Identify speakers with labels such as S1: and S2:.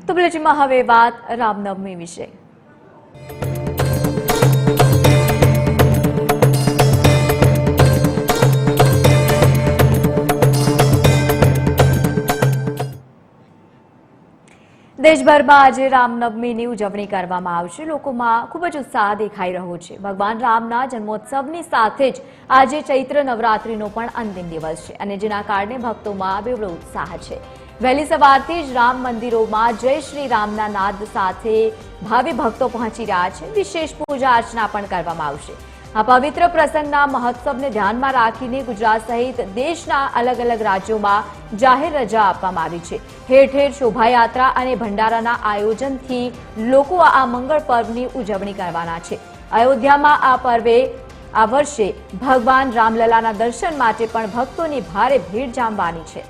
S1: તો બુલેટિનમાં હવે વાત રામનવમી વિશે। દેશભરમાં આજે રામનવમીની ઉજવણી કરવામાં આવશે। લોકોમાં ખૂબ જ ઉત્સાહ દેખાઈ રહ્યો છે। ભગવાન રામના જન્મોત્સવની સાથે જ આજે ચૈત્ર નવરાત્રીનો પણ અંતિમ દિવસ છે અને જેના કારણે ભક્તોમાં બેવડો ઉત્સાહ છે। વહેલી સવારથી જ રામ મંદિરોમાં જય શ્રી રામના નાદ સાથે ભાવિ ભક્તો પહોંચી રહ્યા છે। વિશેષ પૂજા અર્ચના પણ કરવામાં આવશે। આ પવિત્ર પ્રસંગના મહોત્સવને ધ્યાનમાં રાખીને ગુજરાત સહિત દેશના અલગ અલગ રાજ્યોમાં જાહેર રજા આપવામાં આવી છે। ઠેર ઠેર શોભાયાત્રા અને ભંડારાના આયોજનથી લોકો આ મંગળ પર્વની ઉજવણી કરવાના છે। અયોધ્યામાં આ પર્વે આ વર્ષે ભગવાન રામલલાના દર્શન માટે પણ ભક્તોની ભારે ભીડ જામવાની છે।